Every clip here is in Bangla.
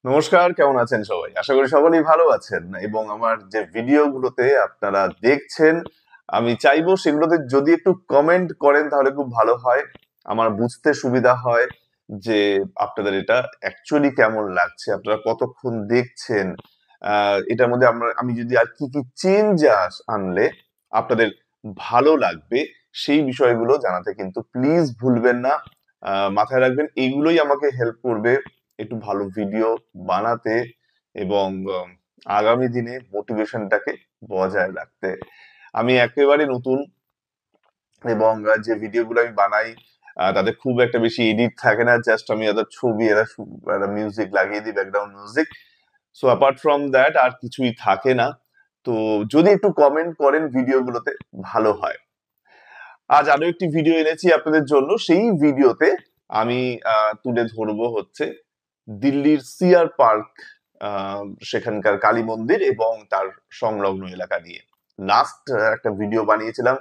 নমস্কার, কেমন আছেন সবাই? আশা করি সকলেই ভালো আছেন এবং আমার যে ভিডিওগুলোতে আপনারা দেখছেন, আমি চাইবো সেগুলোতে যদি একটু কমেন্ট করেন তাহলে খুব ভালো হয়। আমার বুঝতে সুবিধা হয় যে আপনাদের এটা অ্যাকচুয়ালি কেমন লাগছে, আপনারা কতক্ষণ দেখছেন। এটার মধ্যে আমি যদি আর কি কি চেঞ্জ আনলে আপনাদের ভালো লাগবে সেই বিষয়গুলো জানাতে কিন্তু প্লিজ ভুলবেন না। মাথায় রাখবেন এইগুলোই আমাকে হেল্প করবে একটু ভালো ভিডিও বানাতে এবং আগামী দিনে মোটিভেশনটাকে বজায় রাখতে। আমি একেবারে নতুন এবং যে ভিডিওগুলো আমি বানাই তাতে খুব একটা বেশি এডিট থাকে না, জাস্ট আমি একটা ছবি একটা মিউজিক লাগিয়ে দিই, background music. So apart from that আর কিছুই থাকে না। তো যদি একটু কমেন্ট করেন ভিডিওগুলোতে ভালো হয়। আজ আরো একটি ভিডিও এনেছি আপনাদের জন্য। সেই ভিডিওতে আমি তুলে ধরবো হচ্ছে দিল্লির সিআর পার্ক, সেখানকার কালী মন্দির এবং তার সংলগ্ন এলাকা নিয়ে। লাস্ট একটা ভিডিও বানিয়েছিলাম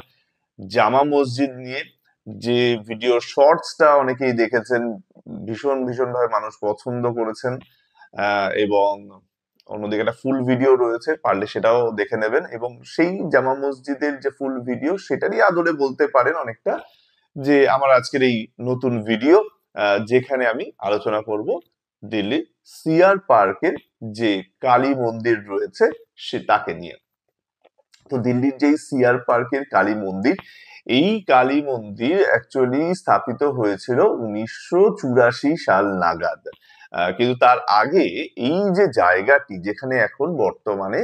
জামা মসজিদ নিয়ে, যে ভিডিও শর্টসটা অনেকেই দেখেছেন, ভীষণ ভীষণ ভাবে মানুষ পছন্দ করেছেন। এবং অন্যদিকে একটা ফুল ভিডিও রয়েছে, পারলে সেটাও দেখে নেবেন। এবং সেই জামা মসজিদের যে ফুল ভিডিও সেটারই আদলে বলতে পারেন অনেকটা যে আমার আজকের এই নতুন ভিডিও, যেখানে আমি আলোচনা করব দিল্লির সিআর পার্কের যে কালী মন্দির রয়েছে তাকে নিয়ে। তো দিল্লির যে সিআর পার্কের কালী মন্দির, এই কালী মন্দির অ্যাকচুয়ালি স্থাপিত হয়েছিল 1984 সাল নাগাদ। কিন্তু তার আগে এই যে জায়গাটি যেখানে এখন বর্তমানে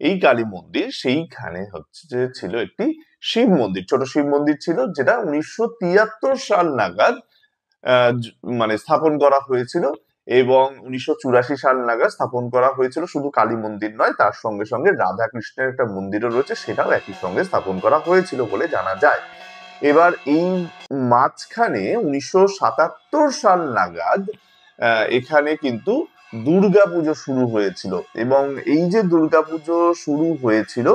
এই কালী মন্দির, সেইখানে হচ্ছে যে ছিল একটি শিব মন্দির, ছোট শিব মন্দির ছিল, যেটা 1973 সাল নাগাদ মানে স্থাপন করা হয়েছিল। এবং 1984 সাল নাগাদ স্থাপন করা হয়েছিল। শুধু কালী মন্দির নয়, তার সঙ্গে সঙ্গে রাধা কৃষ্ণের একটা মন্দিরও রয়েছে, সেটাও একই সঙ্গে স্থাপন করা হয়েছিল বলে জানা যায়। এবার এই মাঝখানে 1977 সাল নাগাদ এখানে কিন্তু দুর্গাপুজো শুরু হয়েছিল। এবং এই যে দুর্গাপুজো শুরু হয়েছিল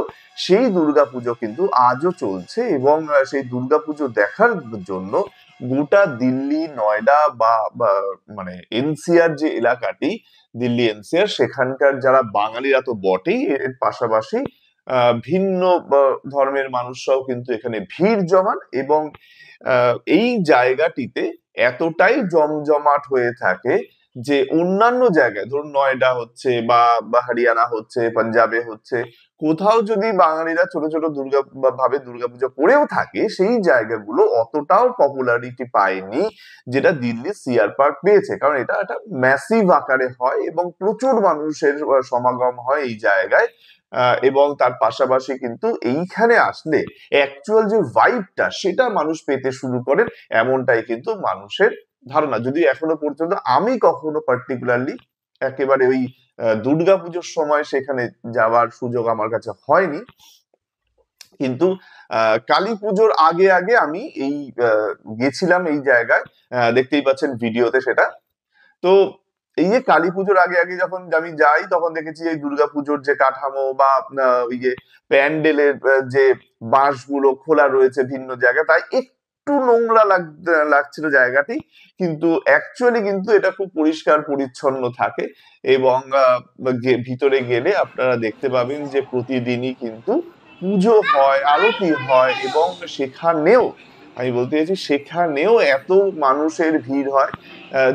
সেই দুর্গাপুজো কিন্তু আজও চলছে। এবং সেই দুর্গাপুজো দেখার জন্য গোটা দিল্লি, নয়ডা বা মানে এনসিআর যে এলাকাটি, দিল্লি এনসিআর, সেখানকার যারা বাঙালিরা তো বটেই, এর পাশাপাশি ভিন্ন ধর্মের মানুষরাও কিন্তু এখানে ভিড় জমান। এবং এই জায়গাটিতে এতটাই জমজমাট হয়ে থাকে যে অন্যান্য জায়গায়, ধরুন নয়ডা হচ্ছে বা হরিয়ানা হচ্ছে, পাঞ্জাবে হচ্ছে, কোথাও যদি বাঙালিরা ছোট ছোট ভাবে দুর্গাপূজা করেও থাকে, সেই জায়গাগুলো অতটাও পপুলারিটি পায়নি যেটা দিল্লি সিআর পার্ক পেয়েছে। কারণ এটা একটা ম্যাসিভ আকারে হয় এবং প্রচুর মানুষের সমাগম হয় এই জায়গায়। এবং তার পাশাপাশি কিন্তু এইখানে আসলে অ্যাকচুয়াল যে ভাইবটা সেটা মানুষ পেতে শুরু করেন, এমনটাই কিন্তু মানুষের ধারণা। যদি এখনো পর্যন্ত আমি কখনো পার্টিকুলারলি একেবারে ওই দুর্গাপুজোর সময় সেখানে যাওয়ার সুযোগ আমার কাছে হয়নি, কিন্তু কালী পুজোর আগে আগে আমি এই গেছিলাম এই জায়গায়। দেখতেই পাচ্ছেন ভিডিওতে সেটা। তো এই যে কালী পুজোর আগে আগে যখন আমি যাই, তখন দেখেছি এই দুর্গাপুজোর যে কাঠামো বা ওই যে প্যান্ডেলের যে বাঁশগুলো খোলা রয়েছে ভিন্ন জায়গায়, তাই একটু নোংরা লাগছিল জায়গাটি। কিন্তু অ্যাকচুয়ালি কিন্তু এটা খুব পরিষ্কার পরিচ্ছন্ন থাকে। এবং ভিতরে গেলে আপনারা দেখতে পাবেন যে প্রতিদিনই কিন্তু পুজো হয়, আরতি হয়। এবং সেখানেও, আমি বলতে চাইছি, সেখানেও এত মানুষের ভিড় হয়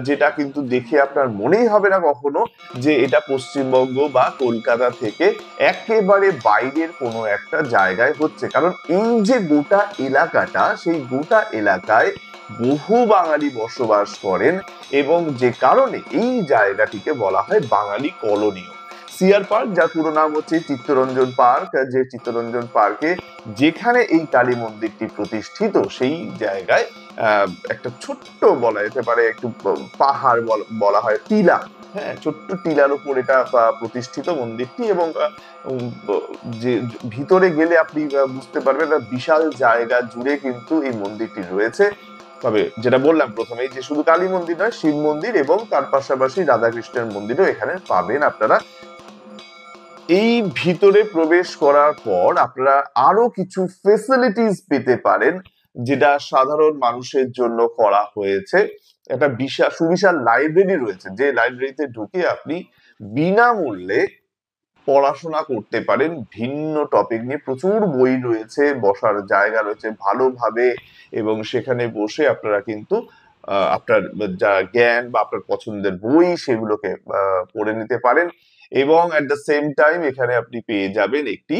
যেটা কিন্তু দেখে আপনার মনেই হবে না কখনো যে এটা পশ্চিমবঙ্গ বা কলকাতা থেকে একেবারে বাইরের কোনো একটা জায়গায় হচ্ছে। কারণ এই যে গোটা এলাকাটা, সেই গোটা এলাকায় বহু বাঙালি বসবাস করেন এবং যে কারণে এই জায়গাটিকে বলা হয় বাঙালি কলোনিও। সিআর পার্ক, যার পুরো নাম হচ্ছে চিত্তরঞ্জন পার্ক, যে চিত্তরঞ্জন পার্কে যেখানে এই কালী মন্দিরটি প্রতিষ্ঠিত, সেই জায়গায় একটা ছোট্ট, বলা যেতে পারে একটু পাহাড় বলা হয়, টিলা, হ্যাঁ, ছোট্ট টিলার উপর এটা প্রতিষ্ঠিত মন্দিরটি। এবং যে ভিতরে গেলে আপনি বুঝতে পারবেন বিশাল জায়গা জুড়ে কিন্তু এই মন্দিরটি রয়েছে। তবে যেটা বললাম প্রথমেই, যে শুধু কালী মন্দির নয়, শিব মন্দির এবং তার পাশাপাশি রাধাকৃষ্ণের মন্দিরও এখানে পাবেন আপনারা। এই ভিতরে প্রবেশ করার পর আপনারা আরো কিছু ফেসিলিটিস পেতে পারেন যেটা সাধারণ মানুষের জন্য করা হয়েছে। একটা সুবিশাল লাইব্রেরি রয়েছে, যে লাইব্রেরিতে ঢুকে আপনি বিনামূল্যে পড়াশোনা করতে পারেন। ভিন্ন টপিক নিয়ে প্রচুর বই রয়েছে, বসার জায়গা রয়েছে ভালোভাবে, এবং সেখানে বসে আপনারা কিন্তু আপনার যা জ্ঞান বা আপনার পছন্দের বই সেগুলোকে পড়ে নিতে পারেন। এবং অ্যাট দ্য সেম টাইম এখানে আপনি পেয়ে যাবেন একটি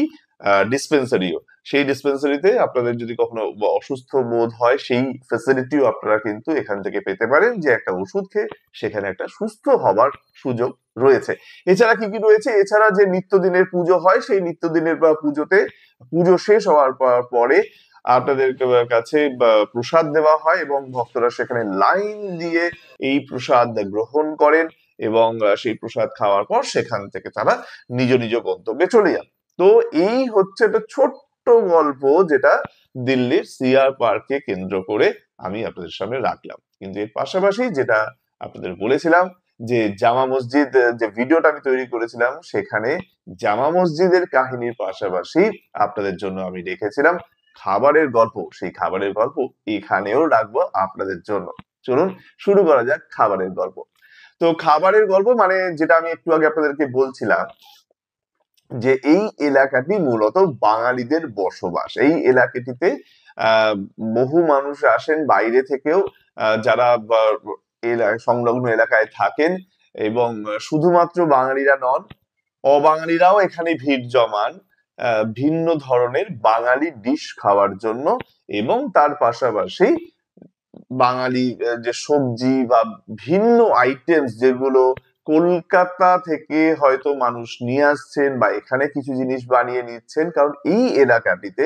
ডিসপেন্সারিও। সেই ডিসপেন্সারিতে আপনাদের যদি কখনো অসুস্থ বোধ হয়, সেই ফ্যাসিলিটিও আপনারা কিন্তু এখান থেকে পেতে পারেন, যে একটা ওষুধ খেয়ে সেখানে একটা সুস্থ হবার সুযোগ রয়েছে। এছাড়া কি কি রয়েছে? এছাড়া যে নিত্যদিনের পুজো হয়, সেই নিত্যদিনের পুজোতে পুজো শেষ হওয়ার পরে আপনাদের কাছে প্রসাদ দেওয়া হয়, এবং ভক্তরা সেখানে লাইন দিয়ে এই প্রসাদ গ্রহণ করেন, এবং সেই প্রসাদ খাওয়ার পর সেখান থেকে তারা নিজ নিজ গন্তব্যে চলে যান। তো এই হচ্ছে একটা ছোট্ট গল্প, যেটা দিল্লির সিআর পার্কে কেন্দ্র করে আমি আপনাদের সামনে রাখলাম। কিন্তু এর পাশাপাশি যেটা আপনাদের বলেছিলাম, যে জামা মসজিদ, যে ভিডিওটা আমি তৈরি করেছিলাম, সেখানে জামা মসজিদের কাহিনীর পাশাপাশি আপনাদের জন্য আমি রেখেছিলাম খাবারের গল্প। সেই খাবারের গল্প এখানেও রাখবো আপনাদের জন্য। চলুন শুরু করা যাক খাবারের গল্প। তো খাবারের গল্প মানে যেটা আমি একটু আগে আপনাদেরকে বলছিলাম, যে এই এলাকাটি মূলত বাঙালিদের বসবাস। এই এলাকাটিতে আহ বহু মানুষ আসেন বাইরে থেকেও, যারা সংলগ্ন এলাকায় থাকেন, এবং শুধুমাত্র বাঙালিরা নন, অবাঙালিরাও এখানে ভিড় জমান ভিন্ন ধরনের বাঙালি ডিশ খাওয়ার জন্য। এবং তার পাশাপাশি বাঙালি যে সবজি বা ভিন্ন আইটেমস, যেগুলো কলকাতা থেকে হয়তো মানুষ নিয়ে আসছেন বা এখানে কিছু জিনিস বানিয়ে নিচ্ছেন, কারণ এই এলাকাটিতে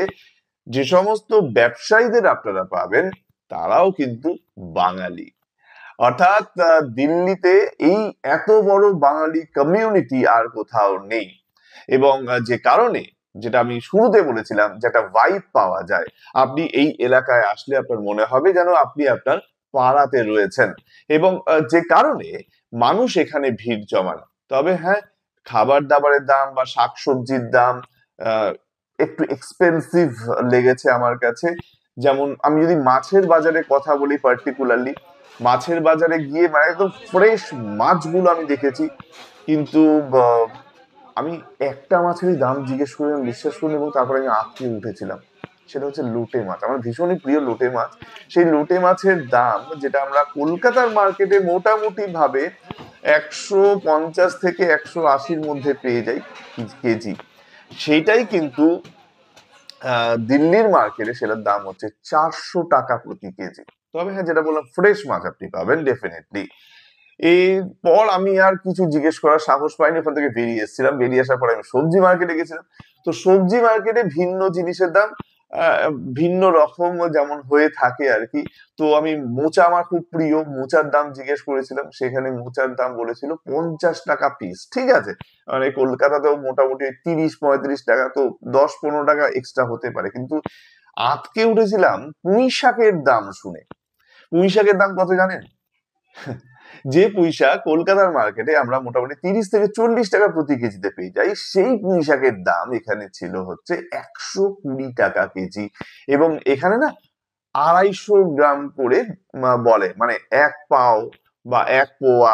যে সমস্ত ব্যবসায়ীদের আপনারা পাবেন তারাও কিন্তু বাঙালি। অর্থাৎ দিল্লিতে এই এত বড় বাঙালি কমিউনিটি আর কোথাও নেই। এবং যে কারণে, যেটা আমি শুরুতে বলেছিলাম, যেটা ভাইব পাওয়া যায়, আপনি এই এলাকায় আসলে আপনার মনে হবে যেন আপনি আপনার পাড়াতে রয়েছেন। এবং যে কারণে মানুষ এখানে ভিড় জমান। তবে হ্যাঁ, খাবার দাবারের দাম বা শাকসবজির দাম একটু এক্সপেন্সিভ লেগেছে আমার কাছে। যেমন আমি যদি মাছের বাজারের কথা বলি, পার্টিকুলারলি মাছের বাজারে গিয়ে মানে একদম ফ্রেশ মাছগুলো আমি দেখেছি, কিন্তু আমি একটা মাছেরই দাম জিজ্ঞেস করে বিশ্বাস করুন, এবং তারপরে আমি আঁতকে উঠেছিলাম। সেটা হচ্ছে লোটে মাছ। আমার ভীষণই প্রিয় লোটে মাছ। সেই লোটে মাছের দাম, যেটা আমরা কলকাতার মার্কেটে মোটামুটি ভাবে 150 থেকে 180-র মধ্যে পেয়ে যাই কেজি, সেইটাই কিন্তু দিল্লির মার্কেটে সেটার দাম হচ্ছে 400 টাকা প্রতি কেজি। তবে হ্যাঁ, যেটা বললাম, ফ্রেশ মাছ আপনি পাবেন ডেফিনেটলি। এরপর আমি আর কিছু জিজ্ঞেস করার সাহস পাইনি, ওখান থেকে বেরিয়ে এসেছিলাম। বেরিয়ে আসার পরে আমি সবজি মার্কেটে গেছিলাম। তো সবজি মার্কেটে ভিন্ন জিনিসের দাম ভিন্ন রকম যেমন হয়ে থাকে আর কি। তো আমি মোচা, আমার খুব প্রিয়, মোচার দাম জিজ্ঞেস করেছিলাম। সেখানে মোচার দাম বলেছিল 50 টাকা পিস। ঠিক আছে, মানে কলকাতাতেও মোটামুটি 30-35 টাকা, তো 10-15 টাকা এক্সট্রা হতে পারে। কিন্তু আজকে উঠেছিলাম পুঁই শাকের দাম শুনে। পুঁই শাকের দাম কত জানেন? যে পুঁই শাক কলকাতার মার্কেটে আমরা মোটামুটি 30 থেকে 40 টাকা প্রতি কেজিতে পেয়ে যাই, সেই পুঁই শাকের দাম এখানে ছিল হচ্ছে 120 টাকা কেজি। এবং এখানে না 250 গ্রাম করে বলে, মানে 1 পাও বা 1 পোয়া,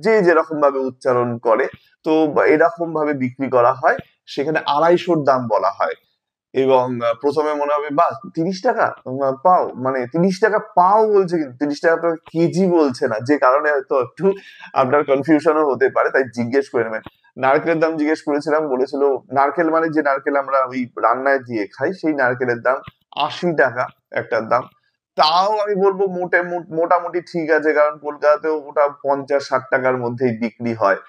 যে যেরকম ভাবে উচ্চারণ করে, তো এরকম ভাবে বিক্রি করা হয়। সেখানে 250-র দাম বলা হয়। এবং প্রথমে মনে হবে বা 30 টাকা পাও, মানে 30 টাকা পাও বলছে, কিন্তু 30 টাকা তো কেজি বলছে না, যে কারণে হয়তো একটু আপনার কনফিউশনও হতে পারে, তাই জিজ্ঞেস করে নেবেন। নারকেলের দাম জিজ্ঞেস করেছিলাম, বলেছিল নারকেল মানে যে নারকেল আমরা ওই রান্নায় দিয়ে খাই, সেই নারকেলের দাম 80 টাকা একটার দাম। তাও আমি বলবো মোটামুটি ঠিক আছে, কারণ কলকাতাতেও ওটা 50-60 টাকার মধ্যেই বিক্রি হয়।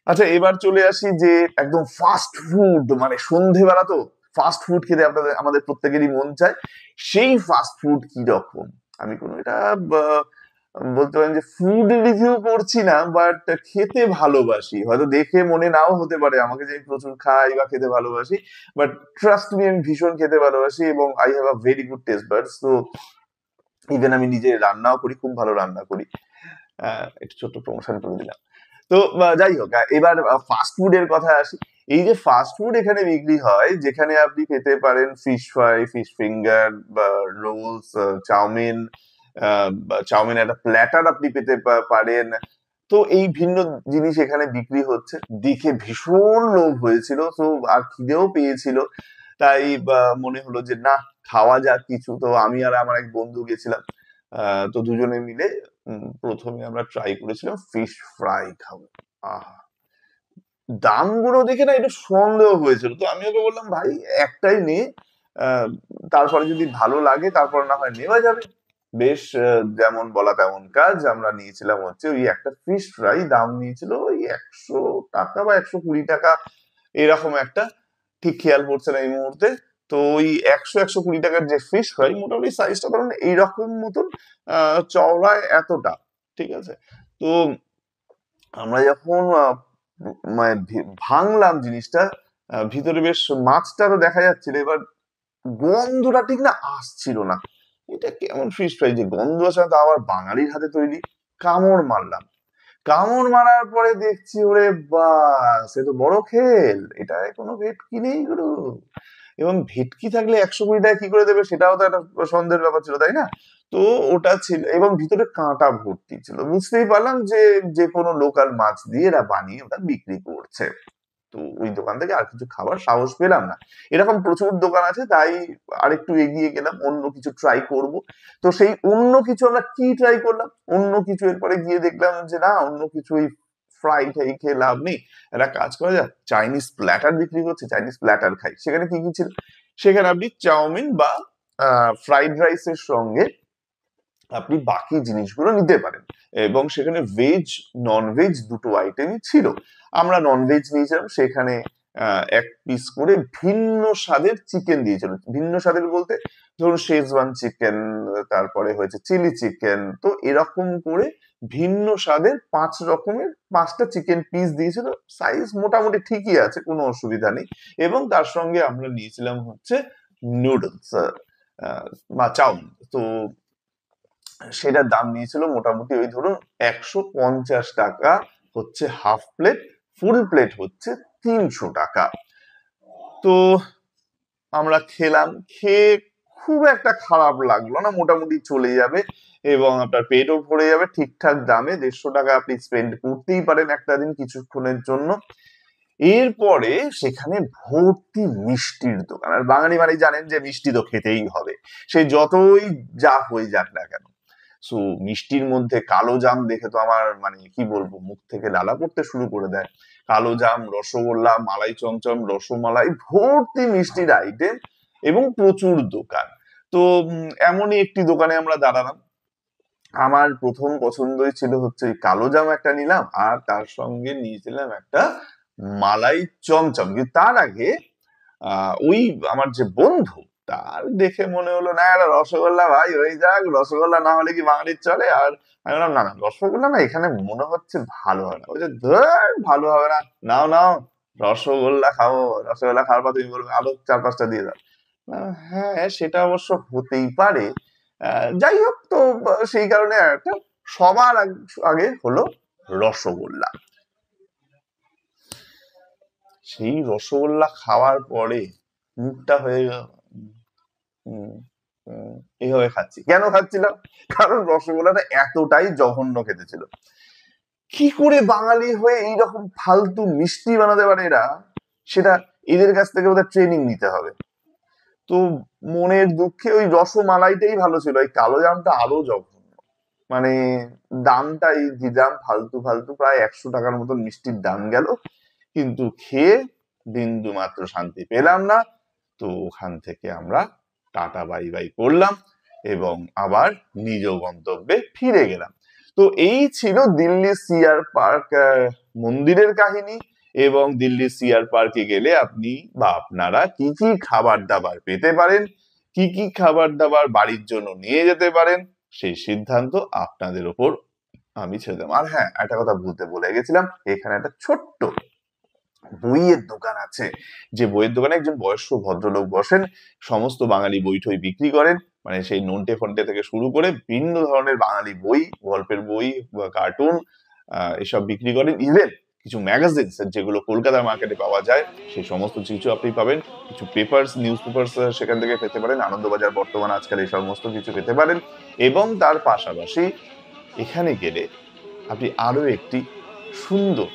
আচ্ছা, এবার চলে আসি যে একদম ফাস্ট ফুড, মানে সন্ধেবেলা তো ফাস্ট ফুড খেতে আমাদের প্রত্যেকেরই মন চায়। সেই ফাস্ট ফুড কি রকম? আমি কোনো এটা বলতে পারেন যে ফুড রিভিউ করছি না, বাট খেতে ভালোবাসি। হয়তো দেখে মনে নাও হতে পারে আমাকে যে আমি প্রচুর খাই বা খেতে ভালোবাসি, বাট ট্রাস্ট মি, আমি ভীষণ খেতে ভালোবাসি, এবং I have a very good test Buds. তো ইভেন আমি নিজে রান্নাও করি, খুব ভালো রান্না করি। একটু ছোট্ট প্রমোশন করে দিলাম। তো যাই হোক, এবার ফাস্ট ফুডের কথা আসি। এই যে ফাস্ট ফুড এখানে বিক্রি হয়, যেখানে আপনি পেতে পারেন ফিশ ফ্রাই, ফিশ ফিঙ্গার বা রোলস, চাউমিন, চাউমিন একটা প্ল্যাটার আপনি পেতে পারেন। তো এই ভিন্ন জিনিস এখানে বিক্রি হচ্ছে, দেখে ভীষণ লোভ হয়েছিল, তো আর খিদেও পেয়েছিল। তাই মনে হলো যে না, খাওয়া যাক কিছু। তো আমি আর আমার এক বন্ধু গেছিলাম, তো দুজনে মিলে প্রথমে আমরা ট্রাই করেছিলাম ফিশ ফ্রাই খাবো। আহা, দামগুলো দেখে না একটু সন্দেহ হয়েছিল, তো আমি ওকে বললাম ভাই একটাই নে, আহ, তারপরে যদি ভালো লাগে তারপর না হয় নেওয়া যাবে। বেশ, যেমন বলা তেমন কাজ, আমরা নিয়েছিলাম হচ্ছে ওই একটা ফিশ ফ্রাই, দাম নিয়েছিল ওই 100 টাকা বা 120 টাকা, এরকম একটা, ঠিক খেয়াল পড়ছে না এই মুহূর্তে। তো ওই 100-120 টাকার যে ফিশ ফ্রাই, মোটামুটি সাইজটা ধরুন এইরকম মতন, চওড়ায় এতটা, ঠিক আছে। তো আমরা যখন মানে ভাঙলাম জিনিসটা, ভিতরে বেশ মাছটারও দেখা যাচ্ছিল, এবার গন্ধটা ঠিক না আসছিল না, এটা কেমন ফিশ ফ্রাই যে গন্ধ আসে না, তা আবার বাঙালির হাতে তৈরি। কামড় মারলাম, কামড় মারার পরে দেখছি ওরে বাস, এ তো বড় খেল, এটায় কোনো ভেটকি নেই গুরু। এবং ভেটকি থাকলে 120 টাকা কি করে দেবে, সেটাও তো একটা সন্দেহের ব্যাপার ছিল, তাই না? তো ওটা ছিল, এবং ভিতরে কাঁটা ভর্তি ছিল, বুঝতেই পারলাম যে যে কোনো লোকাল মাছ দিয়ে এরা বানিয়ে ওটা বিক্রি করছে। তো ওই দোকান থেকে আর কিছু খাবার সাহস পেলাম না। এরকম প্রচুর দোকান আছে, তাই আরেকটু এগিয়ে গেলাম, অন্য কিছু ট্রাই করব। তো সেই অন্য কিছু আমরা কি ট্রাই করলাম, অন্য কিছু এরপরে গিয়ে দেখলাম যে না, অন্য কিছু ওই ফ্রাই টাই খেয়ে লাভ নেই, একটা কাজ করা যাক, চাইনিজ প্ল্যাটার বিক্রি করছে, চাইনিজ প্ল্যাটার খাই। সেখানে কি কি ছিল, সেখানে আপনি চাউমিন বা ফ্রাইড রাইসের সঙ্গে আপনি বাকি জিনিসগুলো নিতে পারেন, এবং সেখানে ভেজ নন ভেজ দুটো আইটেমই ছিল। আমরা নন ভেজ নিয়েছিলাম, সেখানে এক পিস করে ভিন্ন স্বাদের চিকেন দিয়েছিল। ভিন্ন স্বাদের বলতে ধরুন শেজওয়ান চিকেন, তারপরে হয়েছে চিলি চিকেন, তো এরকম করে ভিন্ন স্বাদের 5 রকমের 5টা চিকেন পিস দিয়েছিল। সাইজ মোটামুটি ঠিকই আছে, কোনো অসুবিধা নেই। এবং তার সঙ্গে আমরা নিয়েছিলাম হচ্ছে নুডলস বা চাউমিন। তো সেটার দাম নিয়েছিল মোটামুটি ওই ধরুন 150 টাকা হচ্ছে হাফ প্লেট, ফুল প্লেট হচ্ছে 300 টাকা। তো আমরা খেলাম, খেয়ে খুব একটা খারাপ লাগলো না, মোটামুটি চলে যাবে এবং আপনার পেটও ভরে যাবে ঠিকঠাক দামে। 150 টাকা আপনি স্পেন্ড করতেই পারেন একটা দিন কিছুক্ষণের জন্য। এরপরে সেখানে ভর্তি মিষ্টির দোকান, আর বাঙালি মানে জানেন যে মিষ্টি তো খেতেই হবে, সে যতই যা হয়ে যাক না কেন। সো মিষ্টির মধ্যে কালো জাম দেখে তো আমার মানে কি বলবো, মুখ থেকে লালা পড়তে শুরু করে দেয়। কালো জাম, রসগোল্লা, মালাই চমচম, রসমালাই, ভর্তি মিষ্টির আইটেম এবং প্রচুর দোকান। তো এমনই একটি দোকানে আমরা দাঁড়ালাম। আমার প্রথম পছন্দই ছিল হচ্ছে ওই কালো জাম একটা নিলাম, আর তার সঙ্গে নিয়েছিলাম একটা মালাই চমচম। কিন্তু তার আগে ওই আমার যে বন্ধু, তার দেখে মনে হলো না একটা রসগোল্লা ভাই হয়ে যাক, রসগোল্লা না হলে কি বাঙালির চলে। আর আমি বললাম না না, রসগোল্লা না এখানে মনে হচ্ছে ভালো হবে না। বলছে ধর ভালো হবে না, নাও নাও রসগোল্লা খাবো, রসগোল্লা খাওয়ার পর তুমি বলবে আরো 4-5টা দিয়ে দাও। হ্যাঁ, সেটা অবশ্য হতেই পারে। যাই হোক, তো সেই কারণে একটা সবার আগে হলো রসগোল্লা। সেই রসগোল্লা খাওয়ার পরে মুখটা হয়ে গেল উম, উম, এইভাবে খাচ্ছি। কেন খাচ্ছিলাম, কারণ রসগোল্লাটা এতটাই জঘন্য খেতে ছিল। কি করে বাঙালি হয়ে এইরকম ফালতু মিষ্টি বানাতে পারে এরা, সেটা এদের কাছ থেকে বোধহয় ট্রেনিং নিতে হবে। তো মনের দুঃখে ওই রসমালাইটাই ভালো ছিল, ওই কালো জামটা আরো জঘন্য। মানে দামটাই দিলাম ফালতু ফালতু, প্রায় 100 টাকার মতন মিষ্টির দাম গেল, কিন্তু খেয়ে বিন্দু মাত্র শান্তি পেলাম না। তো ওখান থেকে আমরা টাটা বাই বাই করলাম এবং আবার নিজ গন্তব্যে ফিরে গেলাম। তো এই ছিল দিল্লি সিআর পার্ক মন্দিরের কাহিনী, এবং দিল্লি সিআর পার্কে গেলে আপনি বা আপনারা কি কি খাবার দাবার পেতে পারেন, কি কি খাবার দাবার বাড়ির জন্য নিয়ে যেতে পারেন, সেই সিদ্ধান্ত আপনাদের ওপর আমি ছেড়ে দিলাম। আর হ্যাঁ, একটা কথা বলতে ভুলে গেছিলাম, এখানে একটা ছোট্ট বইয়ের দোকান আছে, যে বইয়ের দোকানে একজন বয়স্ক ভদ্রলোক বসেন, সমস্ত বাঙালি বই টই বিক্রি করেন। মানে সেই নন্টে ফন্টে থেকে শুরু করে বিভিন্ন ধরনের বাঙালি বই, গল্পের বই, কার্টুন, এসব বিক্রি করেন। ইভেন কিছু ম্যাগাজিনস যেগুলো কলকাতার মার্কেটে পাওয়া যায় সেই সমস্ত কিছু আপনি পাবেন। কিছু পেপার্স, নিউজ পেপার্স সেখান থেকে পেতে পারেন। আনন্দবাজার, বর্তমান, আজকাল এই সমস্ত কিছু পেতে পারেন। এবং তার পাশাপাশি এখানে গেলে আপনি আরো একটি সুন্দর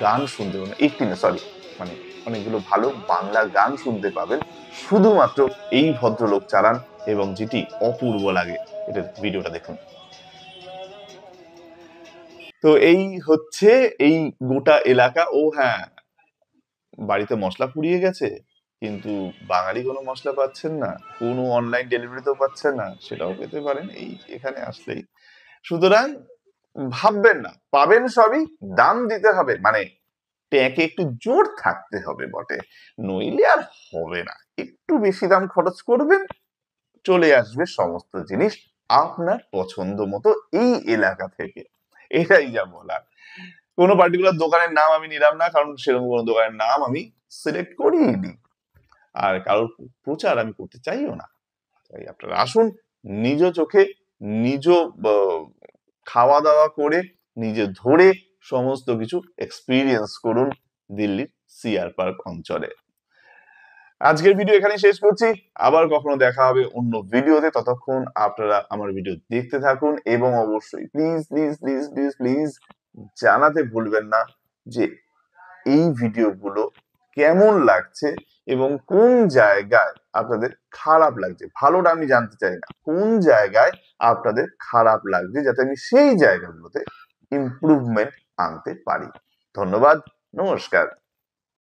গান শুনতে পাবেন, একটি না সরি, মানে অনেকগুলো ভালো বাংলা গান শুনতে পাবেন শুধুমাত্র এই ভদ্রলোক চালান, এবং যেটি অপূর্ব লাগে। এটা ভিডিওটা দেখুন। তো এই হচ্ছে এই গোটা এলাকা। ও হ্যাঁ, বাড়িতে মশলা ফুরিয়ে গেছে কিন্তু বাঙালি কোনো মশলা পাচ্ছেন না, কোনো অনলাইন ডেলিভারিতেও পাচ্ছেন না, সেটাও পেতে পারেন এই এখানে আসলেই। সুতরাং ভাববেন না, পাবেন সবই, দাম দিতে হবে, মানে ট্যাঁকে একটু জোর থাকতে হবে বটে, নইলে আর হবে না। একটু বেশি দাম খরচ করবেন, চলে আসবে সমস্ত জিনিস আপনার পছন্দ মতো এই এলাকা থেকে। এটাই যা বলার। কোনো পার্টিকুলার দোকানের নাম আমি নিলাম না, কারণ সেরকম কোনো দোকানের নাম আমি সিলেক্ট করিনি, আর কারোর প্রচার আমি করতে চাইও না। তাই আপনারা আসুন, নিজ চোখে, নিজ খাওয়া দাওয়া করে, নিজে ধরে সমস্ত কিছু এক্সপিরিয়েন্স করুন দিল্লির সিআর পার্ক অঞ্চলে। আজকের ভিডিও এখানে শেষ করছি, আবার কখনো দেখা হবে অন্য ভিডিওতে। ততক্ষণ আপনারা আমার ভিডিও দেখতে থাকুন, এবং অবশ্যই please please please please please জানাতে ভুলবেন না যে এই ভিডিওগুলো কেমন লাগছে এবং কোন জায়গায় আপনাদের খারাপ লাগছে। ভালোটা আমি জানতে চাই না, কোন জায়গায় আপনাদের খারাপ লাগছে, যাতে আমি সেই জায়গাগুলোতে ইমপ্রুভমেন্ট আনতে পারি। ধন্যবাদ, নমস্কার।